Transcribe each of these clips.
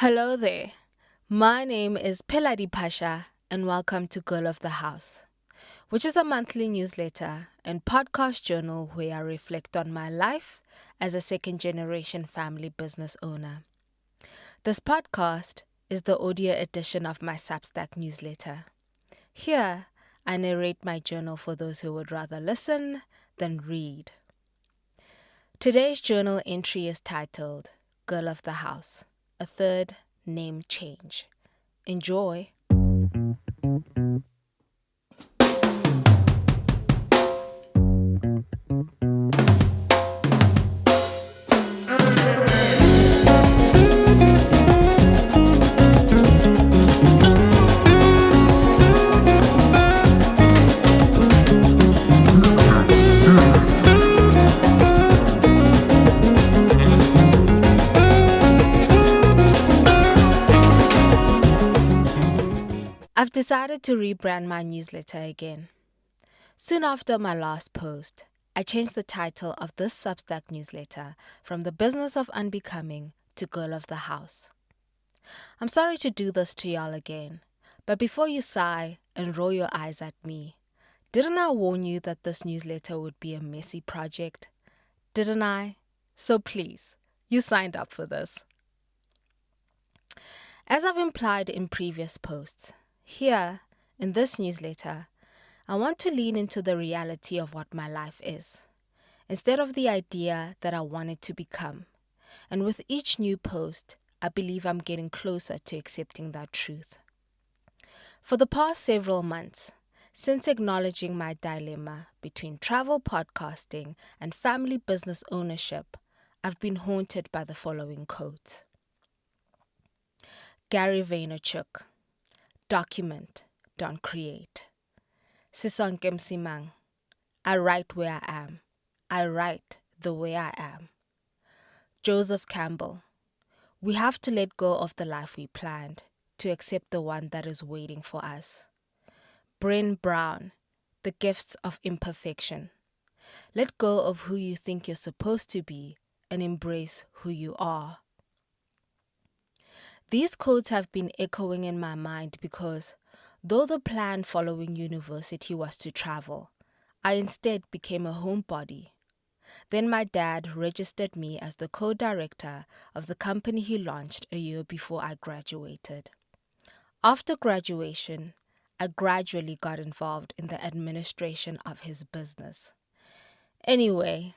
Hello there. My name is Peladi Pasha, and welcome to Girl of the House, which is a monthly newsletter and podcast journal where I reflect on my life as a second generation family business owner. This podcast is the audio edition of my Substack newsletter. Here, I narrate my journal for those who would rather listen than read. Today's journal entry is titled Girl of the House, a third name change. Enjoy. I've decided to rebrand my newsletter again. Soon after my last post, I changed the title of this Substack newsletter from The Business of Unbecoming to Girl of the House. I'm sorry to do this to y'all again, but before you sigh and roll your eyes at me, didn't I warn you that this newsletter would be a messy project? Didn't I? So please, you signed up for this. As I've implied in previous posts, here, in this newsletter, I want to lean into the reality of what my life is, instead of the idea that I want it to become. And with each new post, I believe I'm getting closer to accepting that truth. For the past several months, since acknowledging my dilemma between travel podcasting and family business ownership, I've been haunted by the following quotes. Gary Vaynerchuk, document, don't create. Sisonke Msimang, I write where I am. I write the way I am. Joseph Campbell, we have to let go of the life we planned to accept the one that is waiting for us. Bryn Brown, the gifts of imperfection. Let go of who you think you're supposed to be and embrace who you are. These quotes have been echoing in my mind because though the plan following university was to travel, I instead became a homebody. Then my dad registered me as the co-director of the company he launched a year before I graduated. After graduation, I gradually got involved in the administration of his business. Anyway,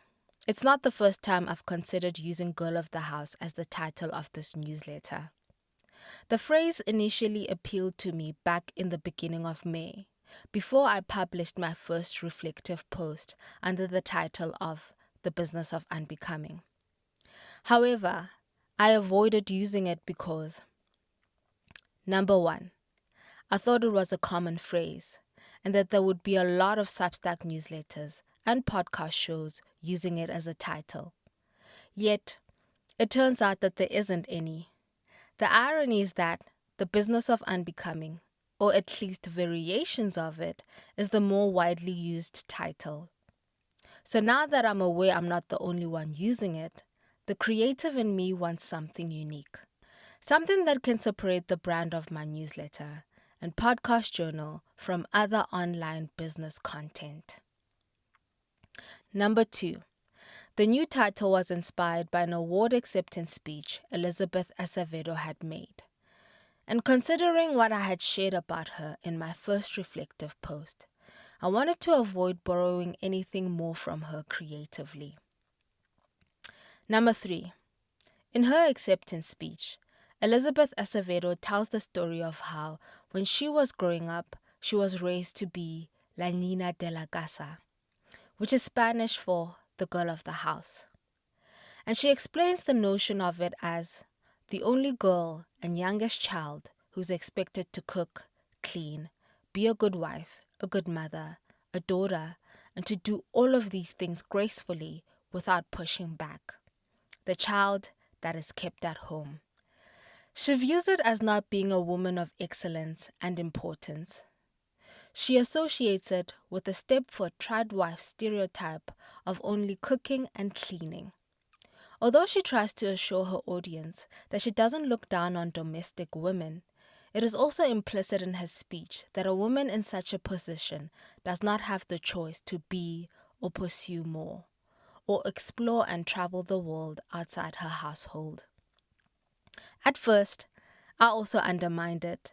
it's not the first time I've considered using Girl of the House as the title of this newsletter. The phrase initially appealed to me back in the beginning of May, before I published my first reflective post under the title of The Business of Unbecoming. However, I avoided using it because, number one, I thought it was a common phrase and that there would be a lot of Substack newsletters and podcast shows using it as a title. Yet, it turns out that there isn't any. The irony is that The Business of Unbecoming, or at least variations of it, is the more widely used title. So now that I'm aware I'm not the only one using it, the creative in me wants something unique. Something that can separate the brand of my newsletter and podcast journal from other online business content. Number 2. The new title was inspired by an award acceptance speech Elizabeth Acevedo had made. And considering what I had shared about her in my first reflective post, I wanted to avoid borrowing anything more from her creatively. Number 3. In her acceptance speech, Elizabeth Acevedo tells the story of how, when she was growing up, she was raised to be La Niña de la Casa, which is Spanish for the girl of the house. And she explains the notion of it as the only girl and youngest child who's expected to cook, clean, be a good wife, a good mother, a daughter, and to do all of these things gracefully without pushing back. The child that is kept at home. She views it as not being a woman of excellence and importance. She associates it with the Stepford tried wife stereotype of only cooking and cleaning. Although she tries to assure her audience that she doesn't look down on domestic women, it is also implicit in her speech that a woman in such a position does not have the choice to be or pursue more, or explore and travel the world outside her household. At first, I also undermined it,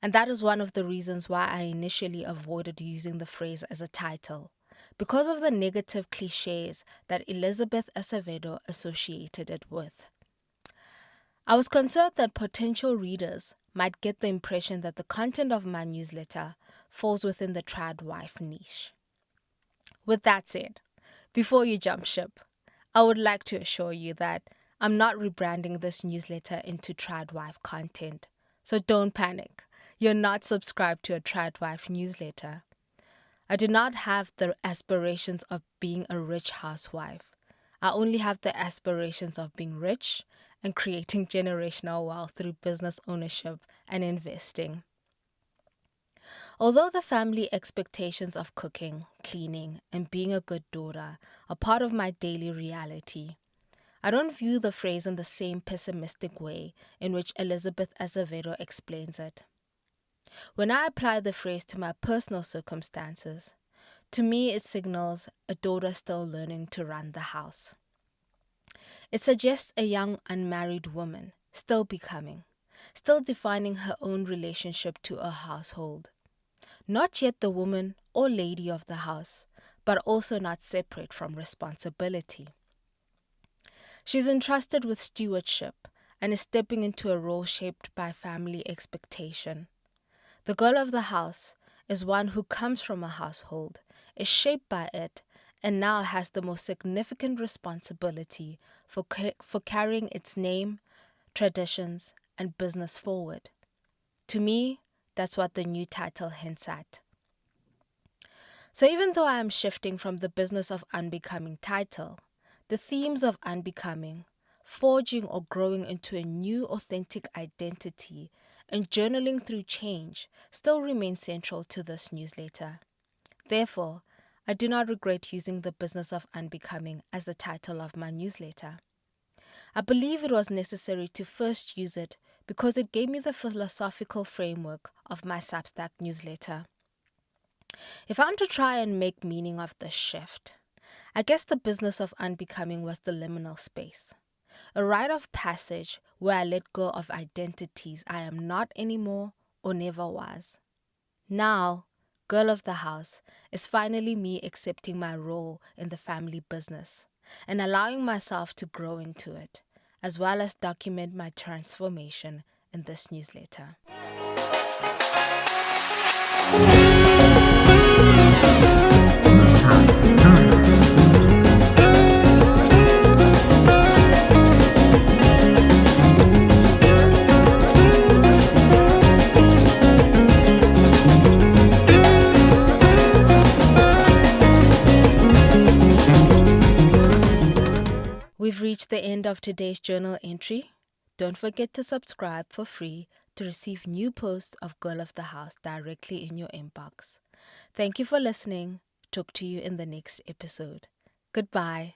and that is one of the reasons why I initially avoided using the phrase as a title, because of the negative cliches that Elizabeth Acevedo associated it with. I was concerned that potential readers might get the impression that the content of my newsletter falls within the trad wife niche. With that said, before you jump ship, I would like to assure you that I'm not rebranding this newsletter into trad wife content, so don't panic. You're not subscribed to a trad wife newsletter. I do not have the aspirations of being a rich housewife. I only have the aspirations of being rich and creating generational wealth through business ownership and investing. Although the family expectations of cooking, cleaning, and being a good daughter are part of my daily reality, I don't view the phrase in the same pessimistic way in which Elizabeth Azevedo explains it. When I apply the phrase to my personal circumstances, to me it signals a daughter still learning to run the house. It suggests a young unmarried woman still becoming, still defining her own relationship to a household. Not yet the woman or lady of the house, but also not separate from responsibility. She's entrusted with stewardship and is stepping into a role shaped by family expectation. The girl of the house is one who comes from a household, is shaped by it, and now has the most significant responsibility for carrying its name, traditions, and business forward. To me, that's what the new title hints at. So even though I am shifting from the business of unbecoming title, the themes of unbecoming, forging or growing into a new authentic identity, and journaling through change still remain central to this newsletter. Therefore, I do not regret using the business of unbecoming as the title of my newsletter. I believe it was necessary to first use it because it gave me the philosophical framework of my Substack newsletter. If I'm to try and make meaning of this shift, I guess the business of unbecoming was the liminal space, a rite of passage where I let go of identities I am not anymore or never was. Now, girl of the house is finally me accepting my role in the family business and allowing myself to grow into it, as well as document my transformation in this newsletter. We've reached the end of today's journal entry. Don't forget to subscribe for free to receive new posts of Girl of the House directly in your inbox. Thank you for listening. Talk to you in the next episode. Goodbye.